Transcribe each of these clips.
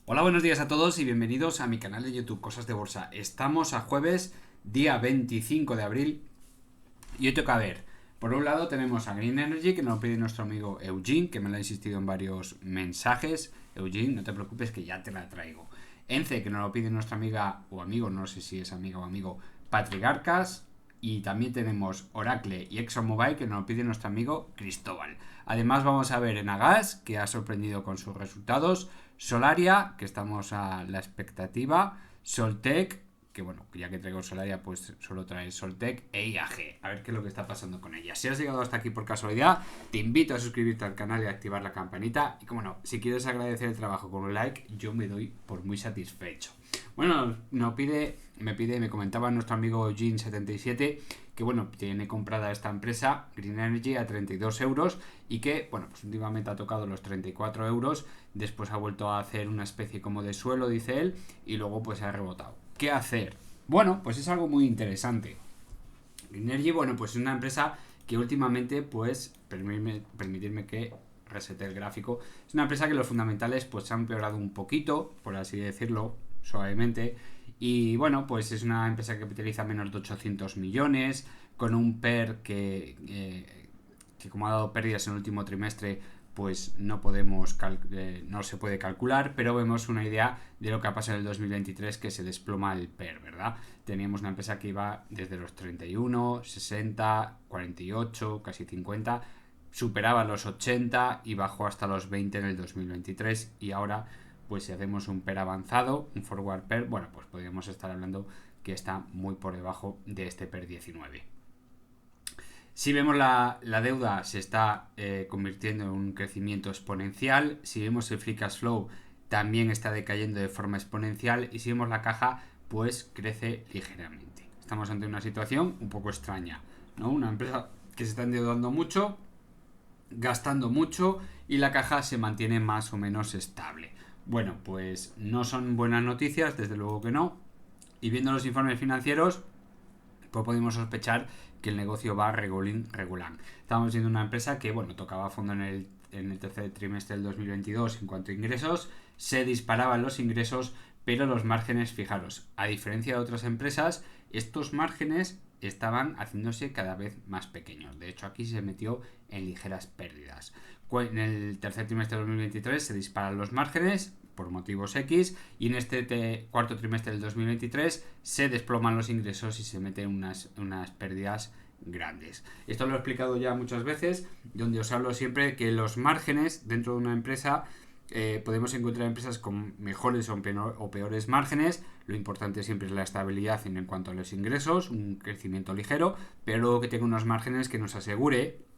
Hola, buenos días a todos y bienvenidos a mi canal de YouTube Cosas de Bolsa. Estamos a jueves, día 25 de abril y hoy toca ver. Por un lado tenemos a Green Energy, que nos lo pide nuestro amigo Eugene, que me lo ha insistido en varios mensajes. Eugene, no te preocupes que ya te la traigo. ENCE, que nos lo pide nuestra amiga o amigo, no sé si es amiga o amigo, Patrick Arcas. Y también tenemos Oracle y ExxonMobil, que nos lo pide nuestro amigo Cristóbal. Además vamos a ver Enagas, que ha sorprendido con sus resultados. Solaria, que estamos a la expectativa. Soltec, que bueno, ya que traigo Solaria, pues solo trae Soltec e IAG. A ver qué es lo que está pasando con ella. Si has llegado hasta aquí por casualidad, te invito a suscribirte al canal y a activar la campanita. Y como no, si quieres agradecer el trabajo con un like, yo me doy por muy satisfecho. Bueno, me comentaba nuestro amigo Jean77 que bueno, tiene comprada esta empresa, Green Energy, a 32 euros y que, bueno, pues últimamente ha tocado los 34 euros, después ha vuelto a hacer una especie como de suelo, dice él, y luego pues ha rebotado. ¿Qué hacer? Bueno, pues es algo muy interesante. Green Energy, bueno, pues es una empresa que últimamente, pues, permitirme que resete el gráfico, es una empresa que los fundamentales pues se han empeorado un poquito, por así decirlo, suavemente, y bueno, pues es una empresa que capitaliza menos de 800 millones, con un PER que como ha dado pérdidas en el último trimestre, pues no se puede calcular, pero vemos una idea de lo que ha pasado en el 2023, que se desploma el PER, ¿verdad? Teníamos una empresa que iba desde los 31, 60, 48, casi 50, superaba los 80 y bajó hasta los 20 en el 2023 y ahora pues si hacemos un PER avanzado, un forward PER, bueno, pues podríamos estar hablando que está muy por debajo de este PER 19. Si vemos la deuda se está convirtiendo en un crecimiento exponencial, si vemos el free cash flow también está decayendo de forma exponencial y si vemos la caja pues crece ligeramente. Estamos ante una situación un poco extraña, ¿no? Una empresa que se está endeudando mucho, gastando mucho y la caja se mantiene más o menos estable. Bueno, pues no son buenas noticias, desde luego que no. Y viendo los informes financieros, pues podemos sospechar que el negocio va regular. Estamos viendo una empresa que, bueno, tocaba fondo en el tercer trimestre del 2022 en cuanto a ingresos, se disparaban los ingresos, pero los márgenes, fijaros, a diferencia de otras empresas, estos márgenes estaban haciéndose cada vez más pequeños. De hecho, aquí se metió en ligeras pérdidas. En el tercer trimestre de 2023 se disparan los márgenes por motivos X y en este cuarto trimestre del 2023 se desploman los ingresos y se meten unas pérdidas grandes. Esto lo he explicado ya muchas veces, donde os hablo siempre que los márgenes dentro de una empresa podemos encontrar empresas con mejores o peores márgenes. Lo importante siempre es la estabilidad en cuanto a los ingresos, un crecimiento ligero, pero luego que tenga unos márgenes que nos asegure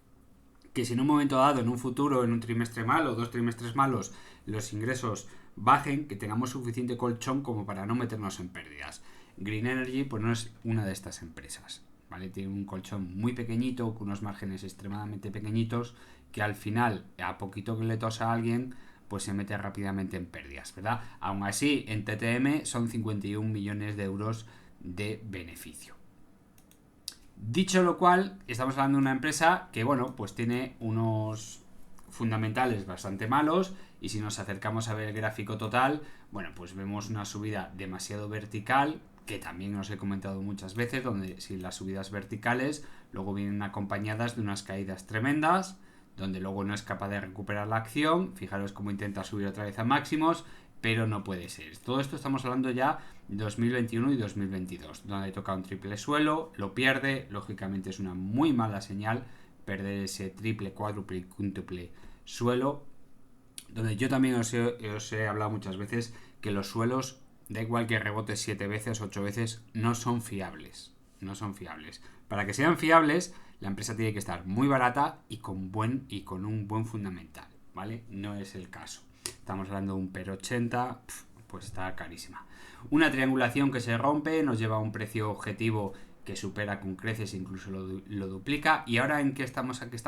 que si en un momento dado, en un futuro, en un trimestre malo, dos trimestres malos, los ingresos bajen, que tengamos suficiente colchón como para no meternos en pérdidas. Green Energy pues no es una de estas empresas, ¿vale? Tiene un colchón muy pequeñito, con unos márgenes extremadamente pequeñitos, que al final, a poquito que le tosa a alguien, pues se mete rápidamente en pérdidas, ¿verdad? Aún así, en TTM son 51 millones de euros de beneficio. Dicho lo cual, estamos hablando de una empresa que, bueno, pues tiene unos fundamentales bastante malos y si nos acercamos a ver el gráfico total, bueno, pues vemos una subida demasiado vertical, que también os he comentado muchas veces, donde si las subidas verticales luego vienen acompañadas de unas caídas tremendas, donde luego no es capaz de recuperar la acción, fijaros cómo intenta subir otra vez a máximos, pero no puede ser. Todo esto estamos hablando ya de 2021 y 2022, donde toca un triple suelo, lo pierde, lógicamente es una muy mala señal perder ese triple, cuádruple y quíntuple suelo, donde yo también os he hablado muchas veces que los suelos, da igual que rebote 7 veces, 8 veces, no son fiables. No son fiables. Para que sean fiables, la empresa tiene que estar muy barata y con un buen fundamental, ¿vale? No es el caso. Estamos hablando de un PER 80, pues está carísima. Una triangulación que se rompe nos lleva a un precio objetivo que supera con creces, incluso lo duplica. Y ahora ¿en qué está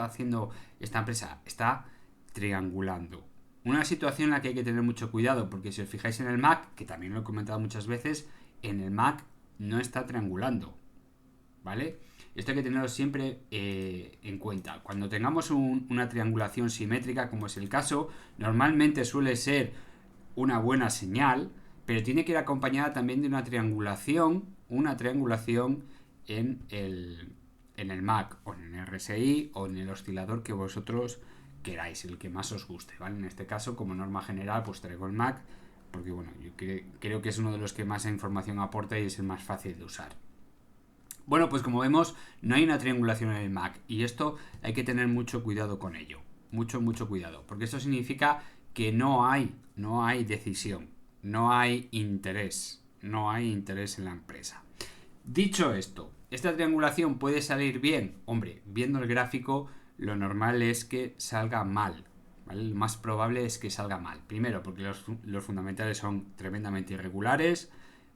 haciendo esta empresa? Está triangulando. Una situación en la que hay que tener mucho cuidado, porque si os fijáis en el MAC, que también lo he comentado muchas veces, en el MAC no está triangulando, ¿vale? Esto hay que tenerlo siempre en cuenta. Cuando tengamos una triangulación simétrica, como es el caso, normalmente suele ser una buena señal, pero tiene que ir acompañada también de una triangulación en el MAC o en el RSI o en el oscilador que vosotros queráis, el que más os guste, ¿vale? En este caso, como norma general, pues traigo el MAC, porque bueno, yo creo que es uno de los que más información aporta y es el más fácil de usar. Bueno, pues como vemos, no hay una triangulación en el MAC y esto hay que tener mucho cuidado con ello. Mucho cuidado, porque esto significa que no hay decisión, no hay interés en la empresa. Dicho esto, ¿esta triangulación puede salir bien? Hombre, viendo el gráfico, lo normal es que salga mal, ¿vale? Lo más probable es que salga mal. Primero, porque los fundamentales son tremendamente irregulares,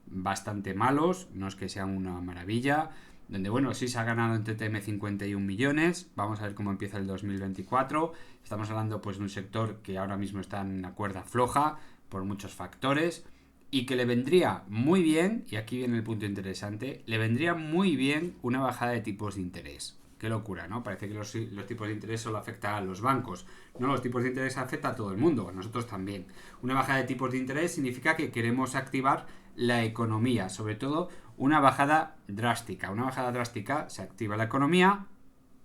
bastante malos, no es que sean una maravilla, donde bueno, sí se ha ganado en TTM 51 millones, vamos a ver cómo empieza el 2024, estamos hablando pues de un sector que ahora mismo está en una cuerda floja por muchos factores y que le vendría muy bien, y aquí viene el punto interesante, le vendría muy bien una bajada de tipos de interés. Qué locura, ¿no? Parece que los tipos de interés solo afectan a los bancos. No, los tipos de interés afectan a todo el mundo, a nosotros también. Una bajada de tipos de interés significa que queremos activar la economía, sobre todo una bajada drástica. Una bajada drástica se activa la economía,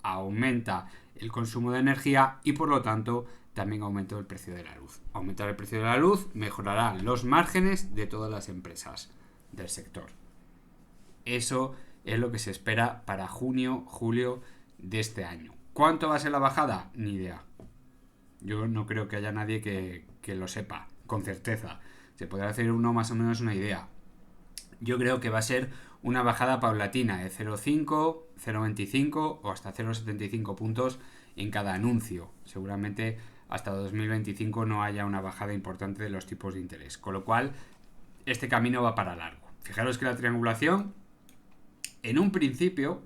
aumenta el consumo de energía y por lo tanto también aumenta el precio de la luz. Aumentar el precio de la luz mejorará los márgenes de todas las empresas del sector. Eso es lo que se espera para junio, julio de este año. ¿Cuánto va a ser la bajada? Ni idea. Yo no creo que haya nadie que lo sepa con certeza. Se podrá hacer uno más o menos una idea. Yo creo que va a ser una bajada paulatina de 0,5, 0,25 o hasta 0,75 puntos en cada anuncio. Seguramente hasta 2025 no haya una bajada importante de los tipos de interés. Con lo cual, este camino va para largo. Fijaros que la triangulación, en un principio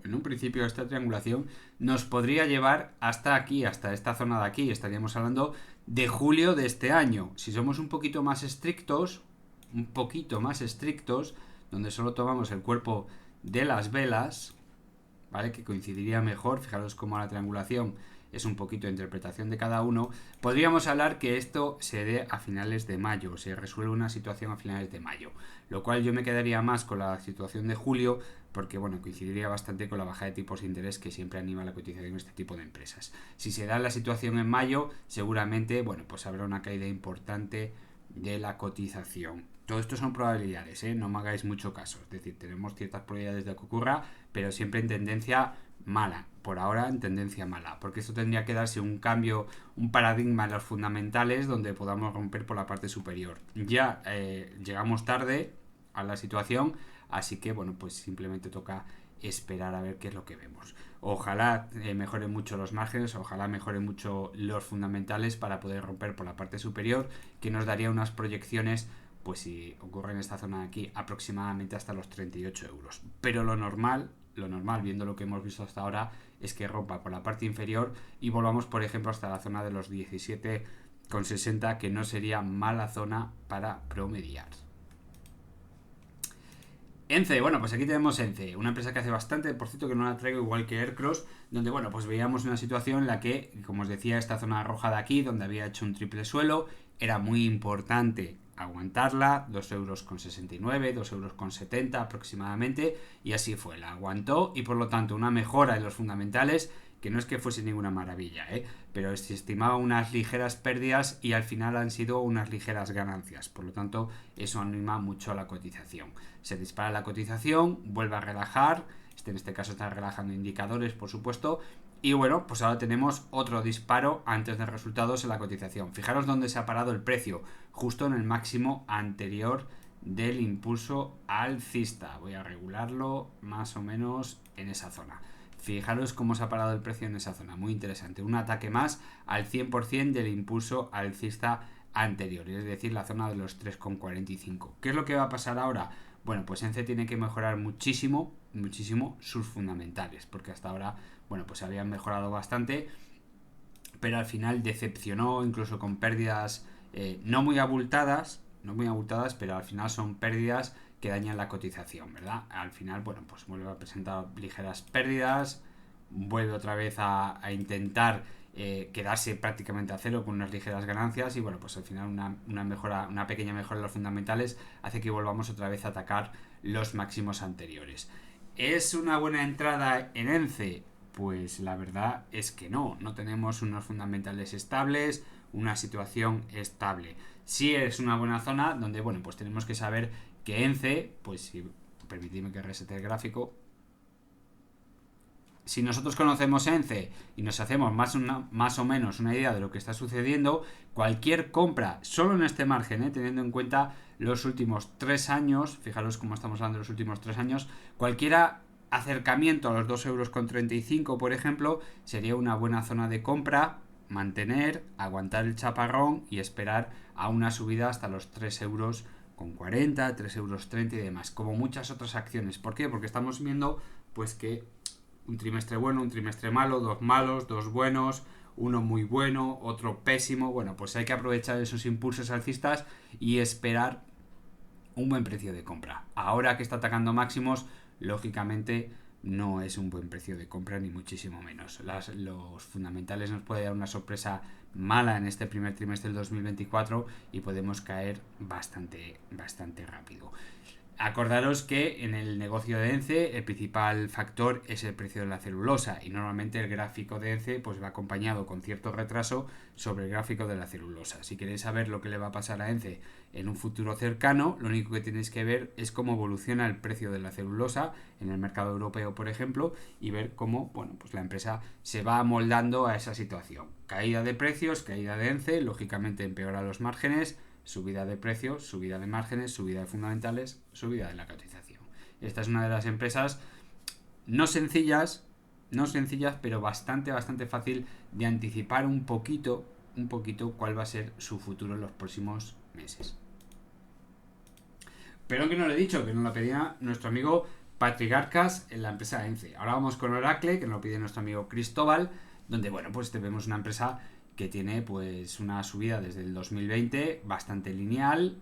esta triangulación nos podría llevar hasta aquí, hasta esta zona de aquí. Estaríamos hablando de julio de este año. Si somos un poquito más estrictos, donde solo tomamos el cuerpo de las velas, ¿vale? Que coincidiría mejor, fijaros cómo la triangulación es un poquito de interpretación de cada uno, podríamos hablar que esto se dé a finales de mayo, se resuelve una situación a finales de mayo, lo cual yo me quedaría más con la situación de julio, porque bueno, coincidiría bastante con la bajada de tipos de interés que siempre anima la cotización de este tipo de empresas. Si se da la situación en mayo, seguramente, bueno, pues habrá una caída importante de la cotización. Todo esto son probabilidades, no me hagáis mucho caso. Es decir, tenemos ciertas probabilidades de que ocurra, pero siempre en tendencia mala. Por ahora en tendencia mala. Porque esto tendría que darse un cambio, un paradigma en los fundamentales donde podamos romper por la parte superior. Ya llegamos tarde a la situación, así que bueno, pues simplemente toca esperar a ver qué es lo que vemos. Ojalá mejoren mucho los márgenes, ojalá mejoren mucho los fundamentales para poder romper por la parte superior, que nos daría unas proyecciones, pues si ocurre en esta zona de aquí, aproximadamente hasta los 38 euros. Pero lo normal, viendo lo que hemos visto hasta ahora, es que rompa por la parte inferior y volvamos, por ejemplo, hasta la zona de los 17,60, que no sería mala zona para promediar. Ence, bueno, pues aquí tenemos Ence, una empresa que hace bastante, por cierto que no la traigo igual que Aircross, donde bueno, pues veíamos una situación en la que, como os decía, esta zona roja de aquí, donde había hecho un triple suelo, era muy importante aguantarla, 2,69 euros, 2,70 euros aproximadamente, y así fue, la aguantó y por lo tanto una mejora en los fundamentales, que no es que fuese ninguna maravilla, pero se estimaba unas ligeras pérdidas y al final han sido unas ligeras ganancias, por lo tanto eso anima mucho a la cotización. Se dispara la cotización, vuelve a relajar, en este caso está relajando indicadores, por supuesto, y bueno, pues ahora tenemos otro disparo antes de resultados en la cotización. Fijaros dónde se ha parado el precio, justo en el máximo anterior del impulso alcista. Voy a regularlo más o menos en esa zona. Fijaros cómo se ha parado el precio en esa zona, muy interesante. Un ataque más al 100% del impulso alcista anterior, es decir, la zona de los 3,45. ¿Qué es lo que va a pasar ahora? Bueno, pues ENCE tiene que mejorar muchísimo sus fundamentales, porque hasta ahora, bueno, pues habían mejorado bastante, pero al final decepcionó, incluso con pérdidas no muy abultadas, pero al final son pérdidas que dañan la cotización, ¿verdad? Al final, bueno, pues vuelve a presentar ligeras pérdidas, vuelve otra vez a intentar quedarse prácticamente a cero con unas ligeras ganancias y bueno, pues al final una pequeña mejora en los fundamentales hace que volvamos otra vez a atacar los máximos anteriores. ¿Es una buena entrada en ENCE? Pues la verdad es que no tenemos unos fundamentales estables, una situación estable. Sí es una buena zona donde, bueno, pues tenemos que saber que ENCE, pues si permitidme que resete el gráfico, si nosotros conocemos ENCE y nos hacemos más o menos una idea de lo que está sucediendo, cualquier compra solo en este margen, teniendo en cuenta los últimos 3 años, fijaros cómo estamos hablando de los últimos 3 años, cualquiera acercamiento a los 2,35 €, por ejemplo, sería una buena zona de compra, mantener, aguantar el chaparrón y esperar a una subida hasta los 3,40 €, 3,30 € y demás, como muchas otras acciones. ¿Por qué? Porque estamos viendo pues que un trimestre bueno, un trimestre malo, 2 malos, 2 buenos, uno muy bueno, otro pésimo. Bueno, pues hay que aprovechar esos impulsos alcistas y esperar un buen precio de compra. Ahora que está atacando máximos, lógicamente no es un buen precio de compra ni muchísimo menos. Los fundamentales nos puede dar una sorpresa mala en este primer trimestre del 2024 y podemos caer bastante rápido. Acordaros que en el negocio de ENCE el principal factor es el precio de la celulosa y normalmente el gráfico de ENCE pues va acompañado con cierto retraso sobre el gráfico de la celulosa. Si queréis saber lo que le va a pasar a ENCE en un futuro cercano, lo único que tenéis que ver es cómo evoluciona el precio de la celulosa en el mercado europeo, por ejemplo, y ver cómo, bueno, pues la empresa se va amoldando a esa situación. Caída de precios, caída de ENCE, lógicamente empeora los márgenes, subida de precios, subida de márgenes, subida de fundamentales, subida de la cotización. Esta es una de las empresas no sencillas, pero bastante fácil de anticipar un poquito cuál va a ser su futuro en los próximos meses. Pero que no lo he dicho, que nos lo pedía nuestro amigo Patrick Arcas en la empresa ENCE. Ahora vamos con Oracle, que nos lo pide nuestro amigo Cristóbal, donde, bueno, pues vemos una empresa que tiene pues una subida desde el 2020 bastante lineal,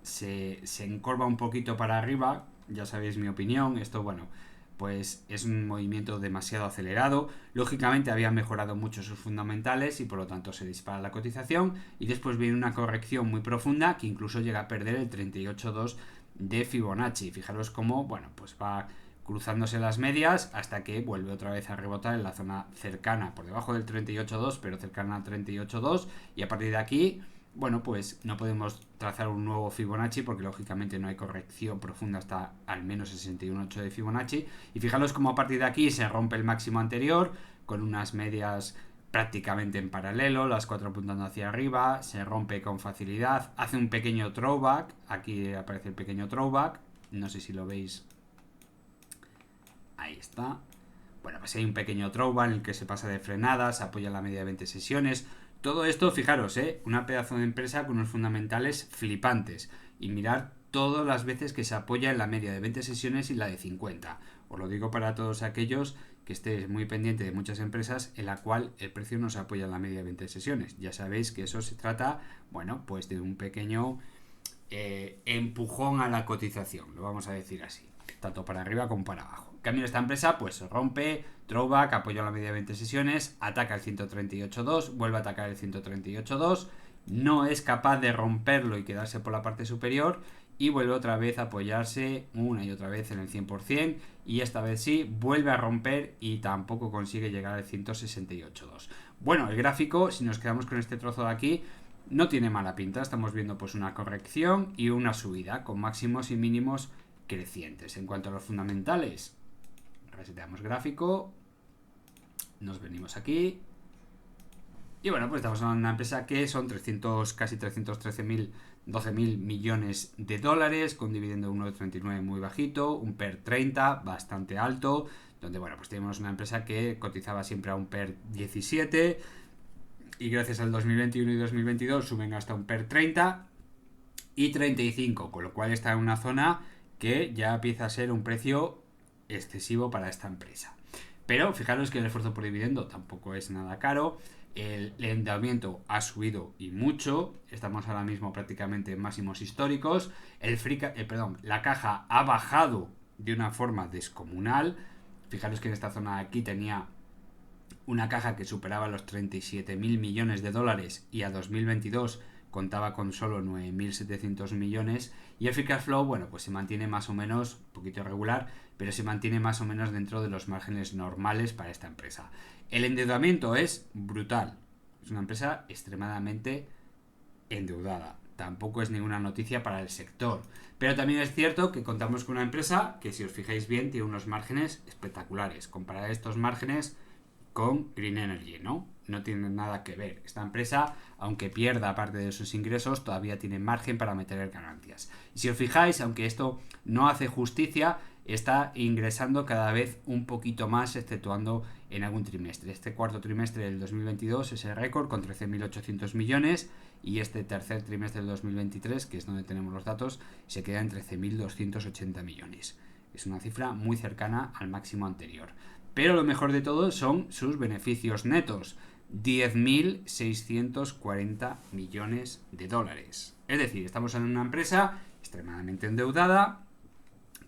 se encorva un poquito para arriba, ya sabéis mi opinión, esto bueno, pues es un movimiento demasiado acelerado, lógicamente había mejorado mucho sus fundamentales y por lo tanto se dispara la cotización y después viene una corrección muy profunda que incluso llega a perder el 38,2 de Fibonacci. Fijaros cómo, bueno, pues va cruzándose las medias hasta que vuelve otra vez a rebotar en la zona cercana, por debajo del 38,2, pero cercana al 38,2 y a partir de aquí, bueno, pues no podemos trazar un nuevo Fibonacci porque lógicamente no hay corrección profunda hasta al menos 61,8 de Fibonacci y fijaros cómo a partir de aquí se rompe el máximo anterior con unas medias prácticamente en paralelo, las 4 apuntando hacia arriba, se rompe con facilidad, hace un pequeño throwback, aquí aparece el pequeño throwback, no sé si lo veis. Ahí está. Bueno, pues hay un pequeño throwback en el que se pasa de frenadas, se apoya en la media de 20 sesiones. Todo esto, fijaros, una pedazo de empresa con unos fundamentales flipantes. Y mirar todas las veces que se apoya en la media de 20 sesiones y la de 50. Os lo digo para todos aquellos que estéis muy pendientes de muchas empresas en la cual el precio no se apoya en la media de 20 sesiones. Ya sabéis que eso se trata, bueno, pues de un pequeño empujón a la cotización, lo vamos a decir así, tanto para arriba como para abajo. En cambio, esta empresa pues rompe, throwback, apoya la media de 20 sesiones, ataca el 138,2, vuelve a atacar el 138,2, no es capaz de romperlo y quedarse por la parte superior y vuelve otra vez a apoyarse una y otra vez en el 100% y esta vez sí, vuelve a romper y tampoco consigue llegar al 168,2. Bueno, el gráfico, si nos quedamos con este trozo de aquí, no tiene mala pinta, estamos viendo pues una corrección y una subida con máximos y mínimos crecientes. En cuanto a los fundamentales, reseteamos gráfico, nos venimos aquí y bueno, pues estamos hablando de una empresa que son casi 12.000 millones de dólares, con dividendo 1,39 muy bajito, un PER 30 bastante alto, donde bueno, pues tenemos una empresa que cotizaba siempre a un PER 17 y gracias al 2021 y 2022 suben hasta un PER 30 y 35, con lo cual está en una zona que ya empieza a ser un precio excesivo para esta empresa. Pero fijaros que el esfuerzo por dividendo tampoco es nada caro, el endeudamiento ha subido y mucho, estamos ahora mismo prácticamente en máximos históricos, la caja ha bajado de una forma descomunal, fijaros que en esta zona de aquí tenía una caja que superaba los 37.000 millones de dólares y a 2022 contaba con solo 9.700 millones, y el free cash flow, bueno, pues se mantiene más o menos, un poquito irregular, pero se mantiene más o menos dentro de los márgenes normales para esta empresa. El endeudamiento es brutal, es una empresa extremadamente endeudada. Tampoco es ninguna noticia para el sector. Pero también es cierto que contamos con una empresa que, si os fijáis bien, tiene unos márgenes espectaculares. Comparar estos márgenes con Green Energy, ¿no? No tiene nada que ver. Esta empresa, aunque pierda parte de sus ingresos, todavía tiene margen para meter ganancias. Y si os fijáis, aunque esto no hace justicia, está ingresando cada vez un poquito más, exceptuando en algún trimestre. Este cuarto trimestre del 2022 es el récord con 13.800 millones, y este tercer trimestre del 2023, que es donde tenemos los datos, se queda en 13.280 millones. Es una cifra muy cercana al máximo anterior. Pero lo mejor de todo son sus beneficios netos, 10.640 millones de dólares. Es decir, estamos en una empresa extremadamente endeudada,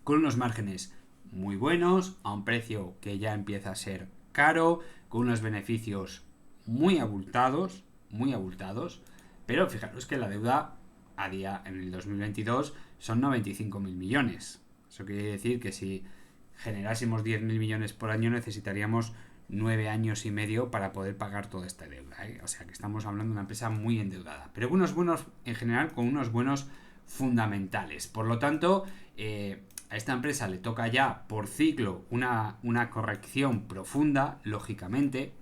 con unos márgenes muy buenos, a un precio que ya empieza a ser caro, con unos beneficios muy abultados, pero fijaros que la deuda a día en el 2022 son 95.000 millones. Eso quiere decir que si generásemos 10.000 millones por año necesitaríamos 9 años y medio para poder pagar toda esta deuda, ¿eh? O sea que estamos hablando de una empresa muy endeudada, pero en general con unos buenos fundamentales. Por lo tanto, a esta empresa le toca ya por ciclo una corrección profunda, lógicamente.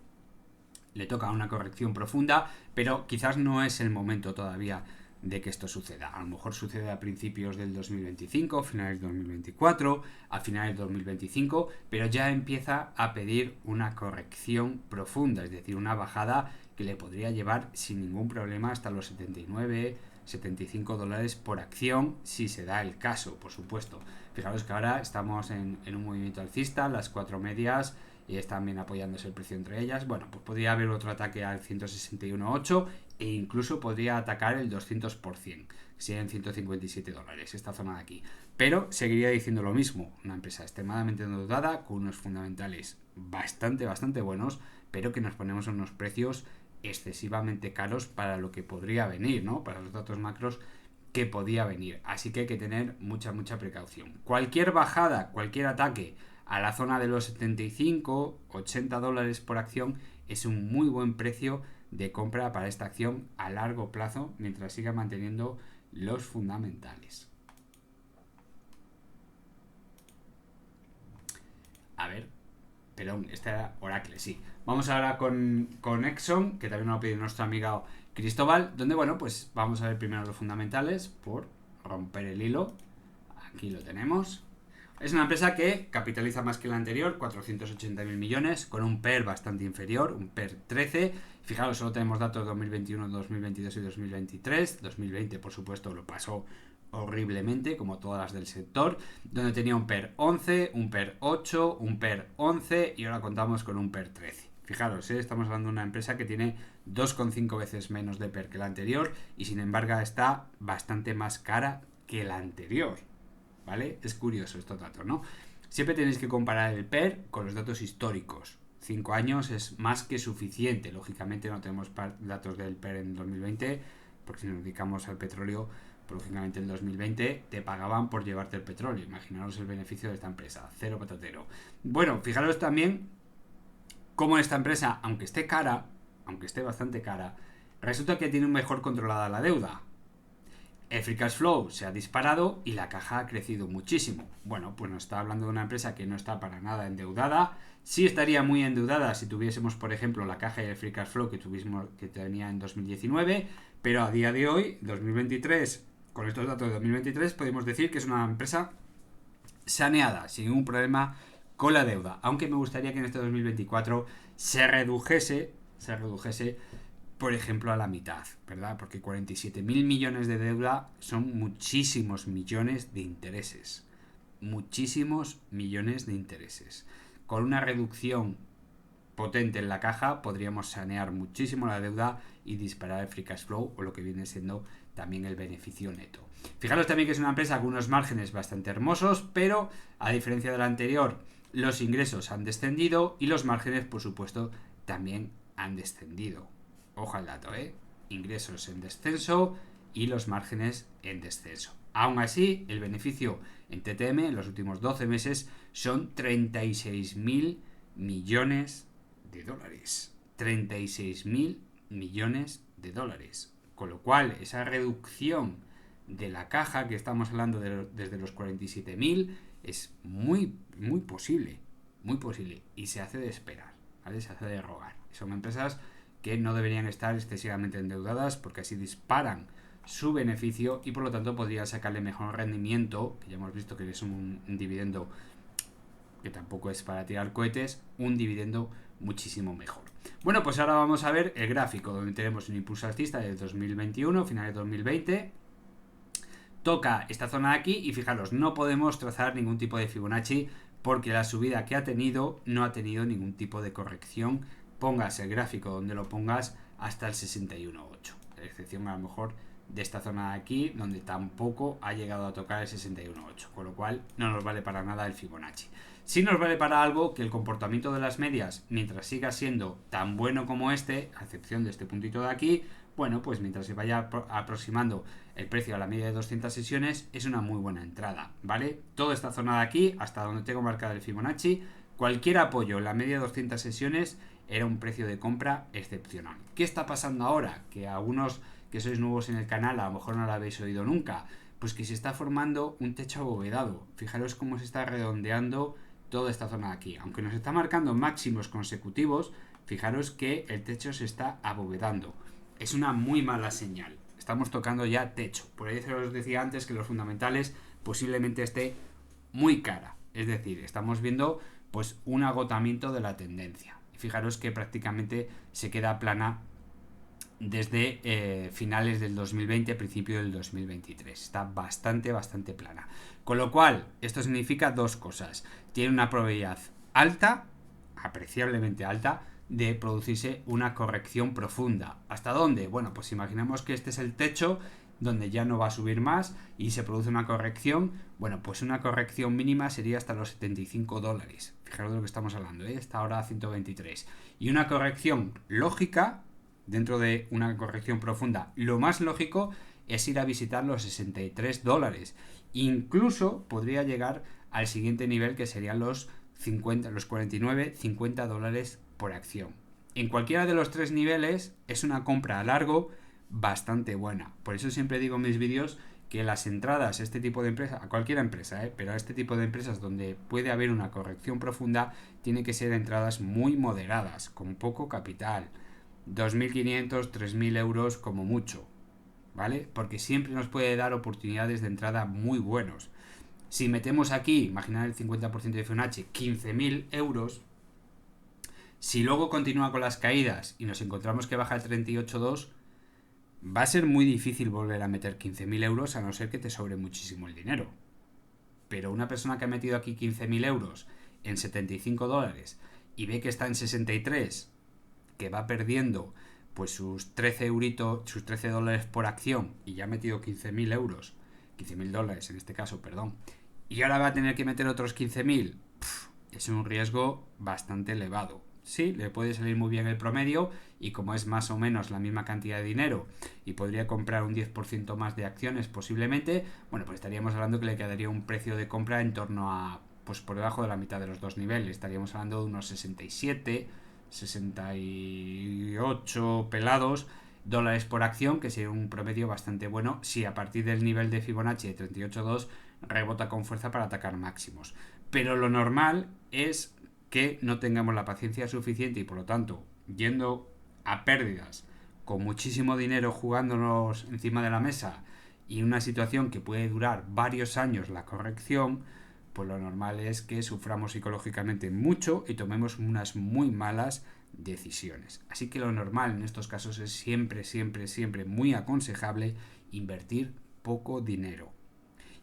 Le toca una corrección profunda, pero quizás no es el momento todavía de que esto suceda. A lo mejor sucede a principios del 2025, finales del 2024, a finales del 2025, pero ya empieza a pedir una corrección profunda, es decir, una bajada que le podría llevar sin ningún problema hasta los 79, 75 dólares por acción, si se da el caso, por supuesto. Fijaros que ahora estamos en un movimiento alcista, las 4 medias y están bien apoyándose el precio entre ellas. Bueno, pues podría haber otro ataque al 161.8 e incluso podría atacar el 200%, que serían 157 dólares, esta zona de aquí. Pero seguiría diciendo lo mismo, una empresa extremadamente endeudada, con unos fundamentales bastante buenos, pero que nos ponemos en unos precios excesivamente caros para lo que podría venir, ¿no? Para los datos macros que podía venir. Así que hay que tener mucha precaución. Cualquier bajada, cualquier ataque a la zona de los 75, 80 dólares por acción es un muy buen precio de compra para esta acción a largo plazo, mientras siga manteniendo los fundamentales. A ver, perdón, esta era Oracle, sí. Vamos ahora con Exxon, que también nos lo pide nuestro amigo Cristóbal, donde, bueno, pues vamos a ver primero los fundamentales por romper el hilo. Aquí lo tenemos. Es una empresa que capitaliza más que la anterior, 480.000 millones, con un PER bastante inferior, un PER 13. Fijaros, solo tenemos datos de 2021, 2022 y 2023. 2020, por supuesto, lo pasó horriblemente, como todas las del sector, donde tenía un PER 11, un PER 8, un PER 11 y ahora contamos con un PER 13. Fijaros, estamos hablando de una empresa que tiene 2,5 veces menos de PER que la anterior y sin embargo está bastante más cara que la anterior. ¿Vale? Es curioso estos datos, ¿no? Siempre tenéis que comparar el PER con los datos históricos. 5 años es más que suficiente. Lógicamente no tenemos datos del PER en 2020, porque si nos dedicamos al petróleo, pues lógicamente en 2020 te pagaban por llevarte el petróleo. Imaginaros el beneficio de esta empresa. Cero patatero. Bueno, fijaros también cómo esta empresa, aunque esté bastante cara, resulta que tiene un mejor controlada la deuda. El free cash flow se ha disparado y la caja ha crecido muchísimo. Bueno, pues nos está hablando de una empresa que no está para nada endeudada. Sí estaría muy endeudada si tuviésemos, por ejemplo, la caja y el free cash flow que tenía en 2019, pero a día de hoy, 2023, con estos datos de 2023, podemos decir que es una empresa saneada, sin ningún problema con la deuda. Aunque me gustaría que en este 2024 se redujese por ejemplo, a la mitad, ¿verdad? Porque 47.000 millones de deuda son muchísimos millones de intereses. Muchísimos millones de intereses. Con una reducción potente en la caja podríamos sanear muchísimo la deuda y disparar el free cash flow o lo que viene siendo también el beneficio neto. Fijaros también que es una empresa con unos márgenes bastante hermosos, pero a diferencia de la anterior, los ingresos han descendido y los márgenes, por supuesto, también han descendido. Ojo al dato, ingresos en descenso y los márgenes en descenso. Aún así, el beneficio en TTM en los últimos 12 meses son 36.000 millones de dólares. 36.000 millones de dólares. Con lo cual, esa reducción de la caja que estamos hablando desde los 47.000 es muy, muy posible. Muy posible. Y se hace de esperar, ¿vale? Se hace de rogar. Son empresas que no deberían estar excesivamente endeudadas porque así disparan su beneficio y por lo tanto podría sacarle mejor rendimiento, que ya hemos visto que es un dividendo que tampoco es para tirar cohetes, un dividendo muchísimo mejor. Bueno, pues ahora vamos a ver el gráfico donde tenemos un impulso alcista del 2021, finales de 2020. Toca esta zona de aquí y fijaros, no podemos trazar ningún tipo de Fibonacci porque la subida que ha tenido no ha tenido ningún tipo de corrección. Pongas el gráfico donde lo pongas hasta el 61.8, a excepción a lo mejor de esta zona de aquí donde tampoco ha llegado a tocar el 61.8, con lo cual no nos vale para nada el Fibonacci. Sí nos vale para algo que el comportamiento de las medias, mientras siga siendo tan bueno como este, a excepción de este puntito de aquí, bueno, pues mientras se vaya aproximando el precio a la media de 200 sesiones, es una muy buena entrada, ¿vale? Toda esta zona de aquí, hasta donde tengo marcado el Fibonacci, cualquier apoyo en la media de 200 sesiones era un precio de compra excepcional. ¿Qué está pasando ahora? Que algunos que sois nuevos en el canal a lo mejor no lo habéis oído nunca, pues que se está formando un techo abovedado. Fijaros cómo se está redondeando toda esta zona de aquí. Aunque nos está marcando máximos consecutivos, fijaros que el techo se está abovedando. Es una muy mala señal. Estamos tocando ya techo. Por ahí os decía antes que los fundamentales posiblemente esté muy cara. Es decir, estamos viendo pues un agotamiento de la tendencia. Fijaros que prácticamente se queda plana desde finales del 2020, principio del 2023. Está bastante plana. Con lo cual, esto significa dos cosas. Tiene una probabilidad alta, apreciablemente alta, de producirse una corrección profunda. ¿Hasta dónde? Bueno, pues imaginemos que este es el techo donde ya no va a subir más y se produce una corrección. Bueno, pues una corrección mínima sería hasta los $75. Fijaros de lo que estamos hablando, está ahora a 123. Y una corrección lógica, dentro de una corrección profunda, lo más lógico es ir a visitar los $63. Incluso podría llegar al siguiente nivel, que serían los 49, $50 por acción. En cualquiera de los tres niveles es una compra a largo bastante buena. Por eso siempre digo en mis vídeos que las entradas a este tipo de empresas, a cualquier empresa, pero a este tipo de empresas donde puede haber una corrección profunda, tiene que ser entradas muy moderadas, con poco capital, 2.500, 3.000 euros como mucho, ¿vale? Porque siempre nos puede dar oportunidades de entrada muy buenos. Si metemos aquí, imaginad el 50% de Fibonacci, 15.000 euros, si luego continúa con las caídas y nos encontramos que baja el 38.2, va a ser muy difícil volver a meter 15.000 euros a no ser que te sobre muchísimo el dinero. Pero una persona que ha metido aquí 15.000 euros en $75 y ve que está en 63, que va perdiendo pues sus 13 euritos, sus $13 por acción y ya ha metido 15.000 euros, 15.000 dólares en este caso, perdón, y ahora va a tener que meter otros 15.000, es un riesgo bastante elevado. Sí, le puede salir muy bien el promedio y como es más o menos la misma cantidad de dinero y podría comprar un 10% más de acciones posiblemente, bueno, pues estaríamos hablando que le quedaría un precio de compra en torno a, pues por debajo de la mitad de los dos niveles, estaríamos hablando de unos 67, 68 pelados dólares por acción, que sería un promedio bastante bueno si a partir del nivel de Fibonacci de 38.2 rebota con fuerza para atacar máximos. Pero lo normal es que no tengamos la paciencia suficiente y por lo tanto yendo a pérdidas con muchísimo dinero jugándonos encima de la mesa y una situación que puede durar varios años la corrección, pues lo normal es que suframos psicológicamente mucho y tomemos unas muy malas decisiones. Así que lo normal en estos casos es siempre muy aconsejable invertir poco dinero.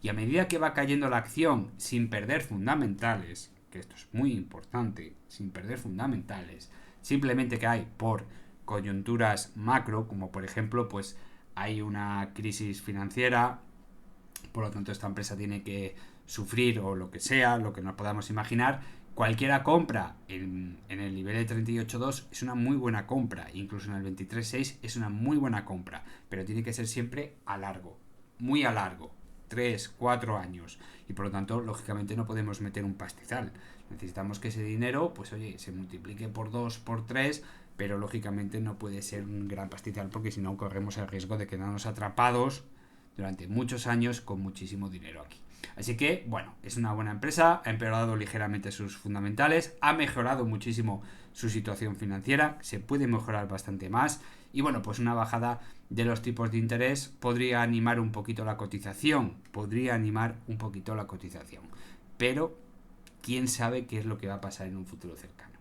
Y a medida que va cayendo la acción sin perder fundamentales, que esto es muy importante, sin perder fundamentales, simplemente que hay por coyunturas macro, como por ejemplo, pues hay una crisis financiera, por lo tanto esta empresa tiene que sufrir o lo que sea, lo que nos podamos imaginar, Cualquiera compra en el nivel de 38.2 es una muy buena compra, incluso en el 23.6 es una muy buena compra, pero tiene que ser siempre a largo, muy a largo, 3, 4 años, y por lo tanto, lógicamente no podemos meter un pastizal. Necesitamos que ese dinero, pues oye, se multiplique por 2, por 3, pero lógicamente no puede ser un gran pastizal porque si no corremos el riesgo de quedarnos atrapados durante muchos años con muchísimo dinero aquí. Así que, bueno, es una buena empresa, ha empeorado ligeramente sus fundamentales, ha mejorado muchísimo su situación financiera, se puede mejorar bastante más y bueno, pues una bajada de los tipos de interés podría animar un poquito la cotización, pero quién sabe qué es lo que va a pasar en un futuro cercano.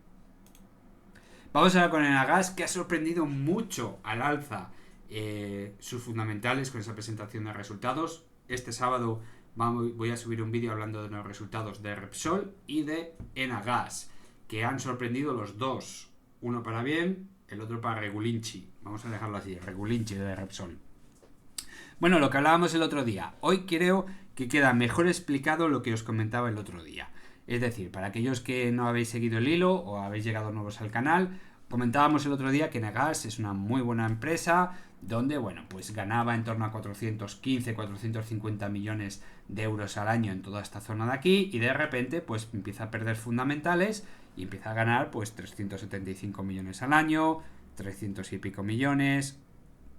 Vamos ahora con Enagas, que ha sorprendido mucho al alza sus fundamentales con esa presentación de resultados. Este sábado voy a subir un vídeo hablando de los resultados de Repsol y de Enagas, que han sorprendido los dos. Uno para bien, el otro para Regulinchi. Vamos a dejarlo así, Regulinchi de Repsol. Bueno, lo que hablábamos el otro día. Hoy creo que queda mejor explicado lo que os comentaba el otro día. Es decir, para aquellos que no habéis seguido el hilo o habéis llegado nuevos al canal, comentábamos el otro día que Enagas es una muy buena empresa donde, bueno, pues ganaba en torno a 415, 450 millones de euros al año en toda esta zona de aquí y de repente pues empieza a perder fundamentales y empieza a ganar pues 375 millones al año, 300 y pico millones,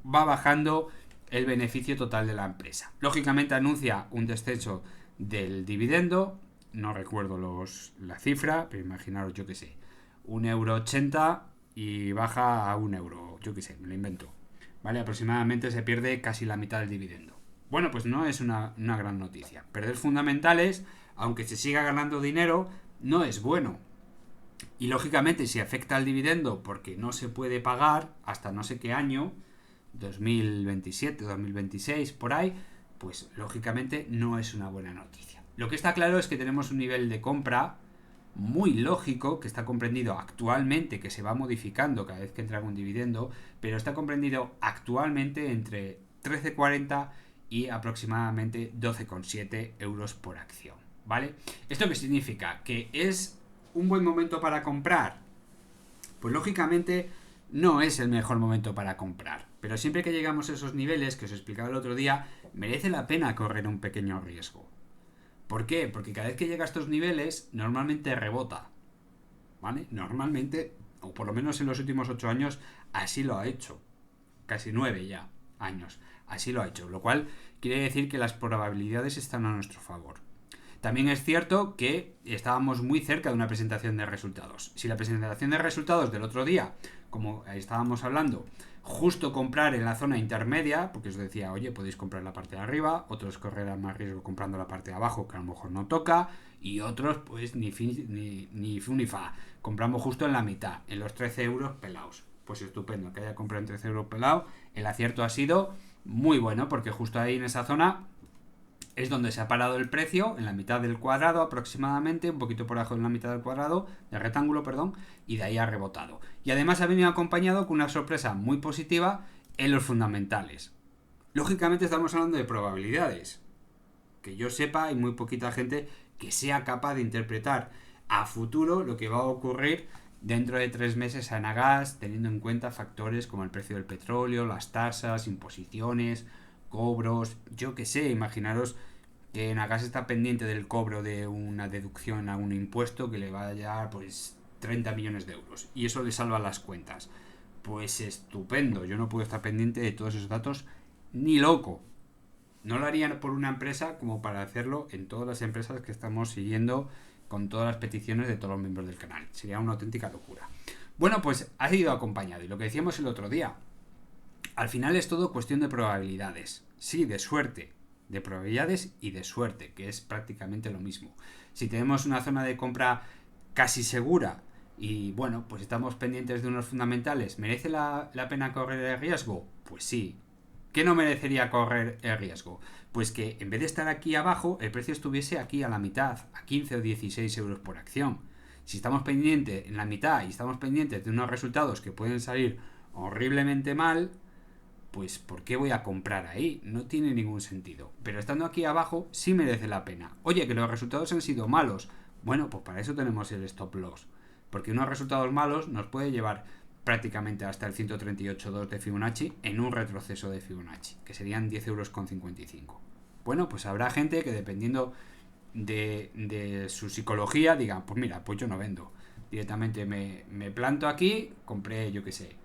va bajando el beneficio total de la empresa. Lógicamente anuncia un descenso del dividendo, no recuerdo la cifra, pero imaginaros, yo que sé, 1,80 € y baja a 1 euro, yo que sé, me lo invento. ¿Vale? Aproximadamente se pierde casi la mitad del dividendo. Bueno, pues no es una gran noticia. Perder fundamentales, aunque se siga ganando dinero, no es bueno. Y lógicamente si afecta al dividendo porque no se puede pagar hasta no sé qué año, 2027, 2026, por ahí, pues lógicamente no es una buena noticia. Lo que está claro es que tenemos un nivel de compra muy lógico, que está comprendido actualmente, que se va modificando cada vez que entra un dividendo, pero está comprendido actualmente entre 13,40 y aproximadamente 12,7 euros por acción, ¿vale? ¿Esto qué significa? ¿Que es un buen momento para comprar? Pues lógicamente no es el mejor momento para comprar, pero siempre que llegamos a esos niveles que os explicaba el otro día, merece la pena correr un pequeño riesgo. ¿Por qué? Porque cada vez que llega a estos niveles, normalmente rebota, ¿vale? Normalmente, o por lo menos en los últimos 8 años, así lo ha hecho. Casi 9 ya años. Así lo ha hecho, lo cual quiere decir que las probabilidades están a nuestro favor. También es cierto que estábamos muy cerca de una presentación de resultados. Si la presentación de resultados del otro día, como estábamos hablando, justo comprar en la zona intermedia, porque os decía, oye, podéis comprar la parte de arriba, otros correrán más riesgo comprando la parte de abajo, que a lo mejor no toca, y otros, pues ni fu ni fa. Compramos justo en la mitad, en los 13 euros pelados. Pues estupendo, que haya comprado en 13 euros pelado. El acierto ha sido muy bueno, porque justo ahí en esa zona es donde se ha parado el precio, en la mitad del cuadrado aproximadamente, un poquito por abajo en la mitad del cuadrado, del rectángulo, perdón, y de ahí ha rebotado. Y además ha venido acompañado con una sorpresa muy positiva en los fundamentales. Lógicamente estamos hablando de probabilidades. Que yo sepa, hay muy poquita gente que sea capaz de interpretar a futuro lo que va a ocurrir dentro de 3 meses a Enagas, teniendo en cuenta factores como el precio del petróleo, las tasas, imposiciones, cobros, yo que sé, imaginaros que Enagas está pendiente del cobro de una deducción a un impuesto que le va a dar pues 30 millones de euros y eso le salva las cuentas. Pues estupendo, yo no puedo estar pendiente de todos esos datos ni loco. No lo harían por una empresa como para hacerlo en todas las empresas que estamos siguiendo con todas las peticiones de todos los miembros del canal. Sería una auténtica locura. Bueno, pues ha ido acompañado y lo que decíamos el otro día, al final es todo cuestión de probabilidades. Sí, de suerte. De probabilidades y de suerte, que es prácticamente lo mismo. Si tenemos una zona de compra casi segura y bueno, pues estamos pendientes de unos fundamentales, ¿merece la pena correr el riesgo? Pues sí. ¿Qué no merecería correr el riesgo? Pues que en vez de estar aquí abajo, el precio estuviese aquí a la mitad, a 15 o 16 euros por acción. Si estamos pendientes en la mitad y estamos pendientes de unos resultados que pueden salir horriblemente mal, pues ¿por qué voy a comprar ahí? No tiene ningún sentido. Pero estando aquí abajo sí merece la pena. Oye, que los resultados han sido malos. Bueno, pues para eso tenemos el stop loss. Porque unos resultados malos nos puede llevar prácticamente hasta el 138.2 de Fibonacci en un retroceso de Fibonacci, que serían 10,55 €. Bueno, pues habrá gente que dependiendo de su psicología diga, pues mira, pues yo no vendo. Directamente me planto aquí, compré, yo qué sé,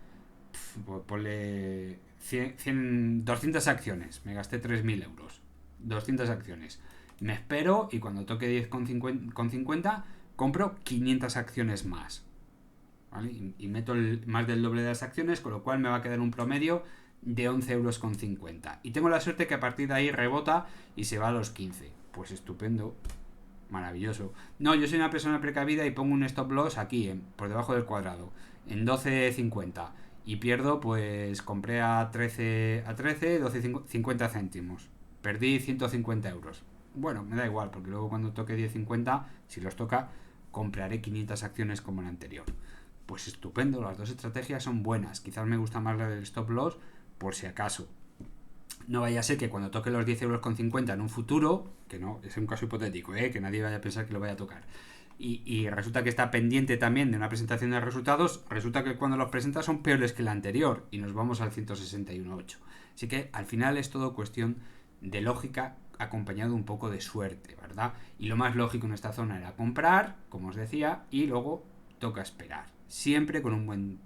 ponle 200 acciones, me gasté 3.000 €. 200 acciones. Me espero y cuando toque 10,50 compro 500 acciones más. ¿Vale? Y meto más del doble de las acciones, con lo cual me va a quedar un promedio de 11,50 €. Y tengo la suerte que a partir de ahí rebota y se va a los 15. Pues estupendo. Maravilloso. No, yo soy una persona precavida y pongo un stop loss aquí, por debajo del cuadrado, en 12,50. Y pierdo, pues compré a 12,50 céntimos. Perdí 150 €. Bueno, me da igual, porque luego cuando toque 10,50, si los toca, compraré 500 acciones como la anterior. Pues estupendo, las dos estrategias son buenas. Quizás me gusta más la del stop loss, por si acaso. No vaya a ser que cuando toque los 10,50 € en un futuro, que no, es un caso hipotético, que nadie vaya a pensar que lo vaya a tocar, y resulta que está pendiente también de una presentación de resultados, resulta que cuando los presenta son peores que la anterior y nos vamos al 161,8. Así que al final es todo cuestión de lógica acompañado un poco de suerte, ¿verdad? Y lo más lógico en esta zona era comprar, como os decía, y luego toca esperar. Siempre con un buen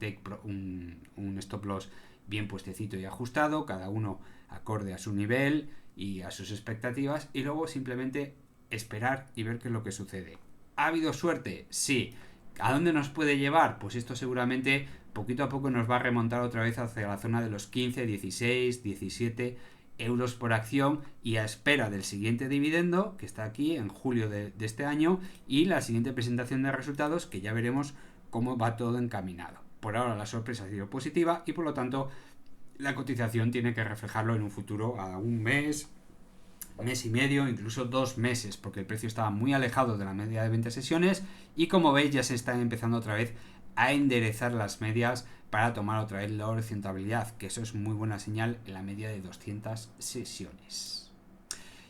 un stop loss bien puestecito y ajustado, cada uno acorde a su nivel y a sus expectativas, y luego simplemente esperar y ver qué es lo que sucede. ¿Ha habido suerte? Sí. ¿A dónde nos puede llevar? Pues esto seguramente poquito a poco nos va a remontar otra vez hacia la zona de los 15, 16, 17 euros por acción, y a espera del siguiente dividendo, que está aquí en julio de este año, y la siguiente presentación de resultados, que ya veremos cómo va todo encaminado. Por ahora la sorpresa ha sido positiva y por lo tanto la cotización tiene que reflejarlo en un futuro a un mes y medio, incluso 2 meses, porque el precio estaba muy alejado de la media de 20 sesiones y como veis ya se están empezando otra vez a enderezar las medias para tomar otra vez la rentabilidad, que eso es muy buena señal en la media de 200 sesiones.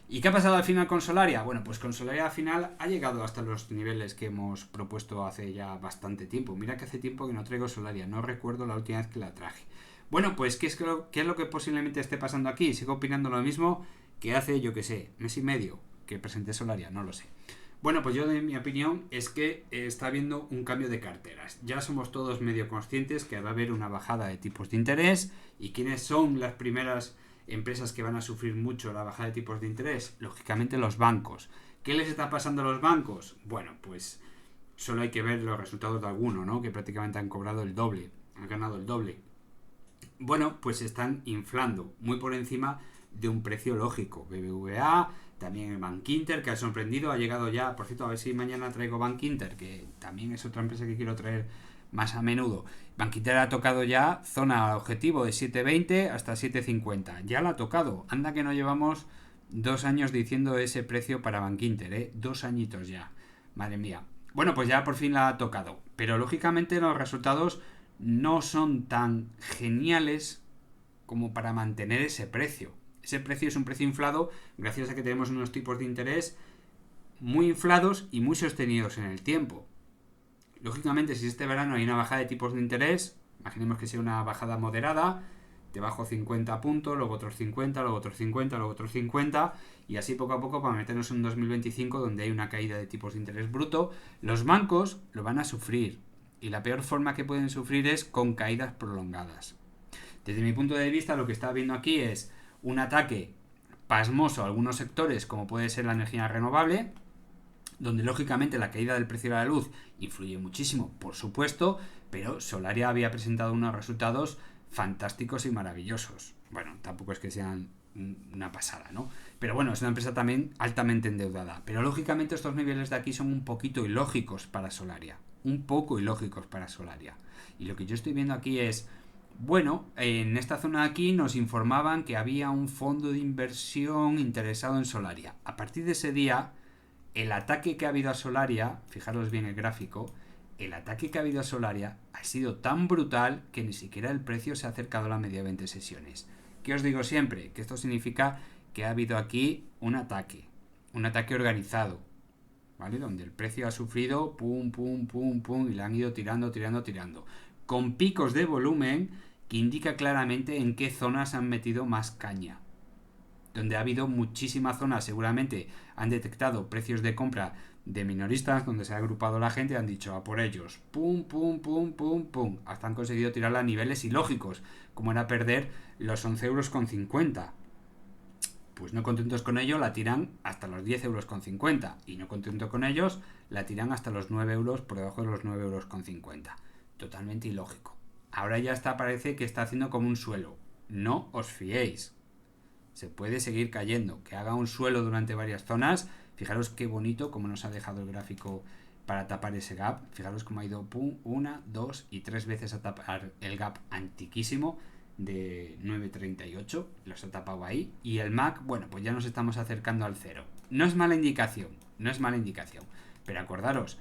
¿Y qué ha pasado al final con Solaria? Bueno, pues con Solaria al final ha llegado hasta los niveles que hemos propuesto hace ya bastante tiempo. Mira que hace tiempo que no traigo Solaria, no recuerdo la última vez que la traje. Bueno, pues ¿qué es lo que posiblemente esté pasando aquí? Sigo opinando lo mismo que hace, yo que sé, mes y medio que presenté Solaria, no lo sé. Bueno, pues yo de mi opinión es que está habiendo un cambio de carteras. Ya somos todos medio conscientes que va a haber una bajada de tipos de interés. ¿Y quiénes son las primeras empresas que van a sufrir mucho la bajada de tipos de interés? Lógicamente los bancos. ¿Qué les está pasando a los bancos? Bueno, pues solo hay que ver los resultados de alguno, ¿no? Que prácticamente han cobrado el doble, han ganado el doble. Bueno, pues se están inflando muy por encima de un precio lógico. BBVA, también el Bankinter, que ha sorprendido, ha llegado ya, por cierto, a ver si mañana traigo Bankinter, que también es otra empresa que quiero traer más a menudo. Bankinter ha tocado ya zona objetivo de 7,20 hasta 7,50. Ya la ha tocado. Anda que no llevamos 2 años diciendo ese precio para Bankinter, 2 añitos ya. Madre mía. Bueno, pues ya por fin la ha tocado. Pero lógicamente los resultados no son tan geniales como para mantener ese precio. Ese precio es un precio inflado gracias a que tenemos unos tipos de interés muy inflados y muy sostenidos en el tiempo. Lógicamente, si este verano hay una bajada de tipos de interés, imaginemos que sea una bajada moderada, te bajo 50 puntos, luego otros 50, luego otros 50, luego otros 50, y así poco a poco para meternos en 2025 donde hay una caída de tipos de interés bruto, los bancos lo van a sufrir. Y la peor forma que pueden sufrir es con caídas prolongadas. Desde mi punto de vista, lo que está viendo aquí es un ataque pasmoso a algunos sectores, como puede ser la energía renovable, donde lógicamente la caída del precio de la luz influye muchísimo, por supuesto, pero Solaria había presentado unos resultados fantásticos y maravillosos. Bueno, tampoco es que sean una pasada, ¿no? Pero bueno, es una empresa también altamente endeudada. Pero lógicamente estos niveles de aquí son un poquito ilógicos para Solaria. Un poco ilógicos para Solaria. Y lo que yo estoy viendo aquí es, bueno, en esta zona de aquí nos informaban que había un fondo de inversión interesado en Solaria. A partir de ese día, el ataque que ha habido a Solaria, fijaros bien el gráfico, el ataque que ha habido a Solaria ha sido tan brutal que ni siquiera el precio se ha acercado a la media de 20 sesiones. ¿Qué os digo siempre? Que esto significa que ha habido aquí un ataque organizado. ¿vale? Donde el precio ha sufrido pum, pum, pum, pum, y le han ido tirando, con picos de volumen que indica claramente en qué zonas han metido más caña. Donde ha habido muchísima zona, seguramente han detectado precios de compra de minoristas, donde se ha agrupado la gente y han dicho a por ellos, pum, pum, pum, pum, pum, hasta han conseguido tirarla a niveles ilógicos, como era perder los 11,50 €. Pues no contentos con ello, la tiran hasta los 10,50 € y no contento con ellos, la tiran hasta los 9 euros, por debajo de los 9,50 €. Totalmente ilógico. Ahora ya parece que está haciendo como un suelo. No os fiéis. Se puede seguir cayendo. Que haga un suelo durante varias zonas. Fijaros qué bonito como nos ha dejado el gráfico para tapar ese gap. Fijaros cómo ha ido pum, 1, 2 y 3 veces a tapar el gap antiquísimo de 9,38. Los ha tapado ahí. Y el MAC, bueno, pues ya nos estamos acercando al cero. No es mala indicación. Pero acordaros,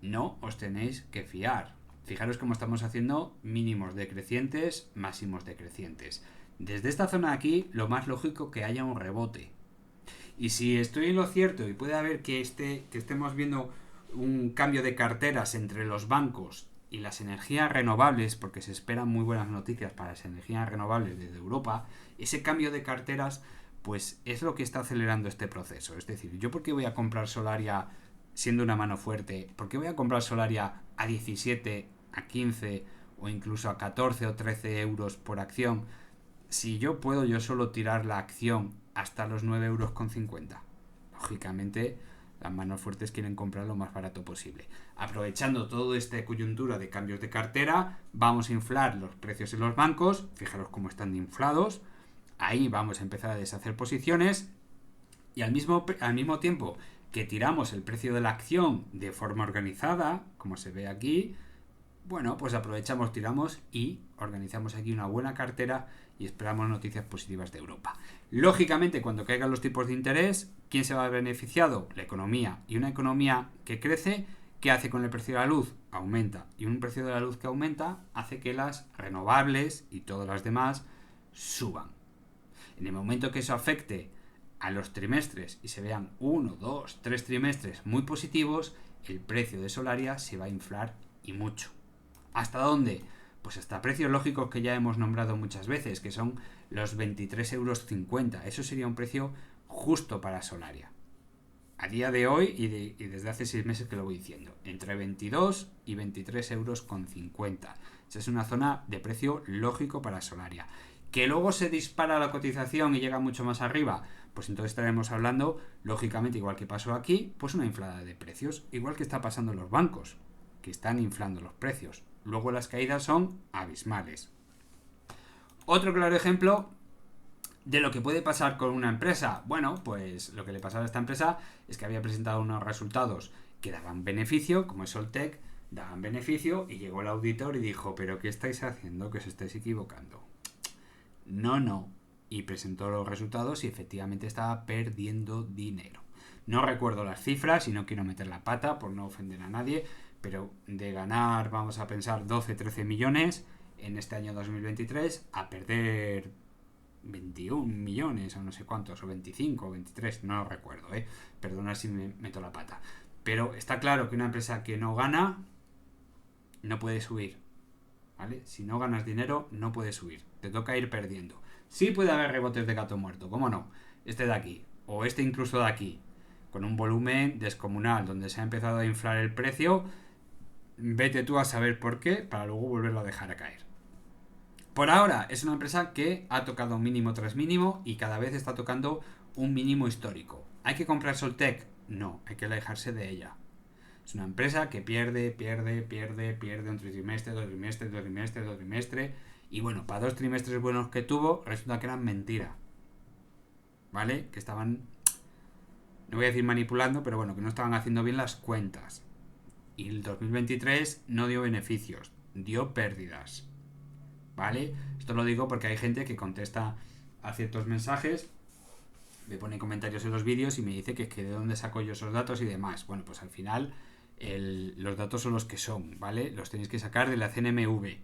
no os tenéis que fiar. Fijaros cómo estamos haciendo mínimos decrecientes, máximos decrecientes. Desde esta zona de aquí, lo más lógico que haya un rebote. Y si estoy en lo cierto y puede haber que estemos viendo un cambio de carteras entre los bancos y las energías renovables, porque se esperan muy buenas noticias para las energías renovables desde Europa, ese cambio de carteras pues es lo que está acelerando este proceso. Es decir, ¿yo por qué voy a comprar Solaria siendo una mano fuerte? ¿Por qué voy a comprar Solaria a 17, a 15 o incluso a 14 o 13 euros por acción si yo puedo solo tirar la acción hasta los 9,50 €? Lógicamente, las manos fuertes quieren comprar lo más barato posible. Aprovechando toda esta coyuntura de cambios de cartera, vamos a inflar los precios en los bancos. Fijaros cómo están inflados. Ahí vamos a empezar a deshacer posiciones y al mismo tiempo que tiramos el precio de la acción de forma organizada, como se ve aquí, bueno, pues aprovechamos, tiramos y organizamos aquí una buena cartera y esperamos noticias positivas de Europa. Lógicamente, cuando caigan los tipos de interés, ¿quién se va a ver beneficiado? La economía. Y una economía que crece, ¿qué hace con el precio de la luz? Aumenta. Y un precio de la luz que aumenta hace que las renovables y todas las demás suban. En el momento que eso afecte a los trimestres y se vean 1, 2, 3 trimestres muy positivos, el precio de Solaria se va a inflar y mucho. ¿Hasta dónde? Pues hasta precios lógicos que ya hemos nombrado muchas veces, que son los 23,50 €. Eso sería un precio justo para Solaria. A día de hoy y desde hace 6 meses que lo voy diciendo, entre 22 y 23,50 €. Esa es una zona de precio lógico para Solaria. ¿Que luego se dispara la cotización y llega mucho más arriba? Pues entonces estaremos hablando, lógicamente, igual que pasó aquí, pues una inflada de precios, igual que está pasando en los bancos, que están inflando los precios. Luego las caídas son abismales. Otro claro ejemplo de lo que puede pasar con una empresa. Bueno, pues lo que le pasaba a esta empresa es que había presentado unos resultados que daban beneficio, como es Soltec, daban beneficio, y llegó el auditor y dijo, ¿pero qué estáis haciendo? Que os estáis equivocando. No. Y presentó los resultados y efectivamente estaba perdiendo dinero. No recuerdo las cifras y no quiero meter la pata por no ofender a nadie, pero de ganar, vamos a pensar, 12, 13 millones en este año 2023 a perder 21 millones o no sé cuántos, o 25 o 23, no lo recuerdo, perdona si me meto la pata. Pero está claro que una empresa que no gana no puede subir, ¿vale? Si no ganas dinero, no puedes subir, te toca ir perdiendo. Sí puede haber rebotes de gato muerto, ¿cómo no? Este de aquí, o este incluso de aquí, con un volumen descomunal, donde se ha empezado a inflar el precio, vete tú a saber por qué, para luego volverlo a dejar a caer. Por ahora es una empresa que ha tocado mínimo tras mínimo y cada vez está tocando un mínimo histórico. ¿Hay que comprar Soltec? No, hay que alejarse de ella. Es una empresa que pierde un trimestre, y bueno, para 2 trimestres buenos que tuvo, resulta que eran mentira. ¿Vale? Que estaban, no voy a decir manipulando, pero bueno, que no estaban haciendo bien las cuentas. Y el 2023 no dio beneficios, dio pérdidas. ¿Vale? Esto lo digo porque hay gente que contesta a ciertos mensajes, me pone comentarios en los vídeos y me dice que de dónde saco yo esos datos y demás. Bueno, pues al final los datos son los que son, ¿vale? Los tenéis que sacar de la CNMV,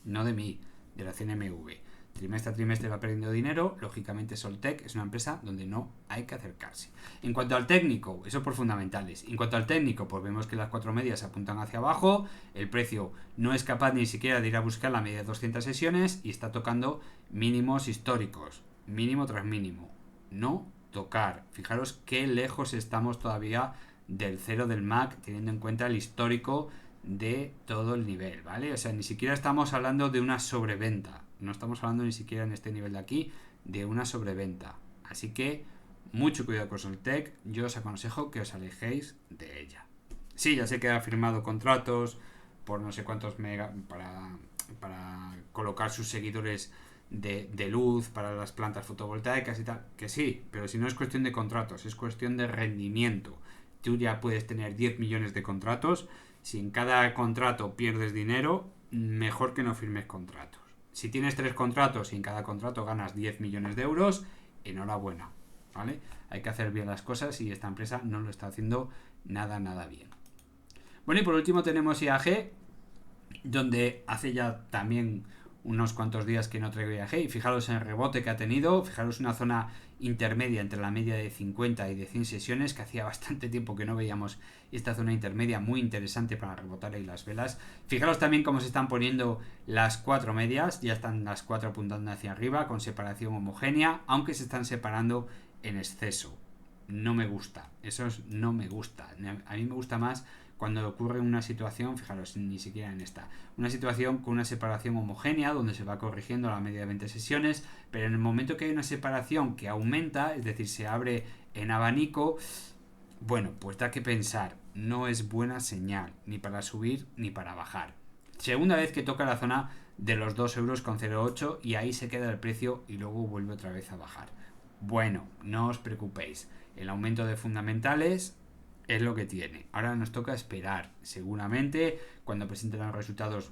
no de mí, de la CNMV. trimestre a trimestre va perdiendo dinero, lógicamente Soltec es una empresa donde no hay que acercarse. En cuanto al técnico, eso por fundamentales. En cuanto al técnico, pues vemos que las 4 medias apuntan hacia abajo, el precio no es capaz ni siquiera de ir a buscar la media de 200 sesiones y está tocando mínimos históricos, mínimo tras mínimo. No tocar. Fijaros qué lejos estamos todavía del cero del MAC, teniendo en cuenta el histórico de todo el nivel, ¿vale? O sea, ni siquiera estamos hablando de una sobreventa. No estamos hablando ni siquiera en este nivel de aquí de una sobreventa. Así que mucho cuidado con Soltec. Yo os aconsejo que os alejéis de ella. Sí, ya sé que ha firmado contratos por no sé cuántos mega para colocar sus seguidores de luz para las plantas fotovoltaicas y tal. Que sí, pero si no es cuestión de contratos, es cuestión de rendimiento. Tú ya puedes tener 10 millones de contratos. Si en cada contrato pierdes dinero, mejor que no firmes contratos. Si tienes 3 contratos y en cada contrato ganas 10 millones de euros, enhorabuena, ¿vale? Hay que hacer bien las cosas y esta empresa no lo está haciendo nada bien. Bueno, y por último tenemos IAG, donde hace ya también unos cuantos días que no traigo IAG y fijaros en el rebote que ha tenido, fijaros una zona intermedia entre la media de 50 y de 100 sesiones, que hacía bastante tiempo que no veíamos esta zona intermedia muy interesante para rebotar ahí las velas. Fijaros también cómo se están poniendo las 4 medias, ya están las 4 apuntando hacia arriba con separación homogénea, aunque se están separando en exceso. No me gusta, no me gusta. A mí me gusta más cuando ocurre una situación, fijaros, ni siquiera en esta, una situación con una separación homogénea donde se va corrigiendo la media de 20 sesiones, pero en el momento que hay una separación que aumenta, es decir, se abre en abanico, bueno, pues da que pensar, no es buena señal, ni para subir ni para bajar. Segunda vez que toca la zona de los 2,08 € y ahí se queda el precio y luego vuelve otra vez a bajar. Bueno, no os preocupéis, el aumento de fundamentales es lo que tiene. Ahora nos toca esperar. Seguramente, cuando presenten los resultados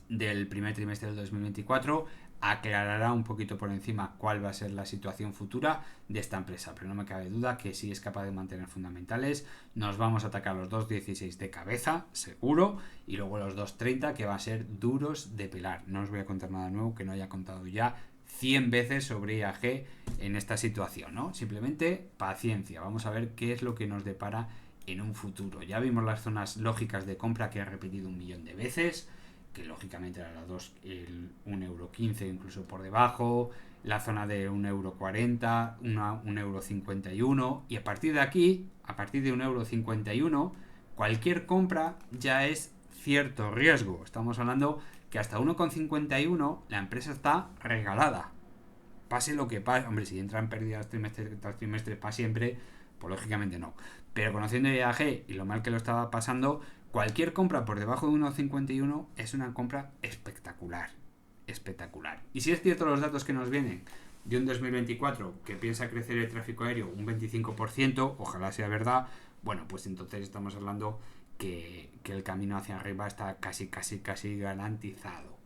del primer trimestre del 2024, aclarará un poquito por encima cuál va a ser la situación futura de esta empresa. Pero no me cabe duda que si es capaz de mantener fundamentales, nos vamos a atacar los 2,16 de cabeza, seguro, y luego los 2,30 que van a ser duros de pelar. No os voy a contar nada nuevo que no haya contado ya 100 veces sobre IAG en esta situación, ¿no? Simplemente paciencia, vamos a ver qué es lo que nos depara en un futuro. Ya vimos las zonas lógicas de compra que he repetido 1.000.000 de veces, que lógicamente era la 2, el 1,15 € incluso por debajo, la zona de 1,40 €, 1,51 €, y a partir de aquí, a partir de 1,51 €, cualquier compra ya es cierto riesgo. Estamos hablando que hasta 1,51 la empresa está regalada. Pase lo que pase, hombre, si entran pérdidas trimestre tras trimestre para siempre, pues lógicamente no. Pero conociendo IAG y lo mal que lo estaba pasando, cualquier compra por debajo de 1,51 es una compra espectacular. Espectacular. Y si es cierto los datos que nos vienen de un 2024 que piensa crecer el tráfico aéreo un 25%, ojalá sea verdad, bueno, pues entonces estamos hablando que el camino hacia arriba está casi garantizado.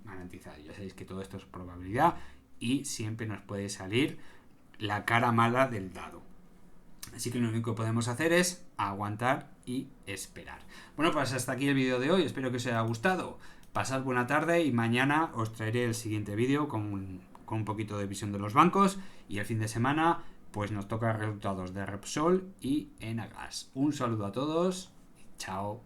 Ya sabéis que todo esto es probabilidad y siempre nos puede salir la cara mala del dado. Así que lo único que podemos hacer es aguantar y esperar. Bueno, pues hasta aquí el vídeo de hoy. Espero que os haya gustado. Pasad buena tarde y mañana os traeré el siguiente vídeo con un poquito de visión de los bancos. Y el fin de semana pues nos toca resultados de Repsol y Enagas. Un saludo a todos. Chao.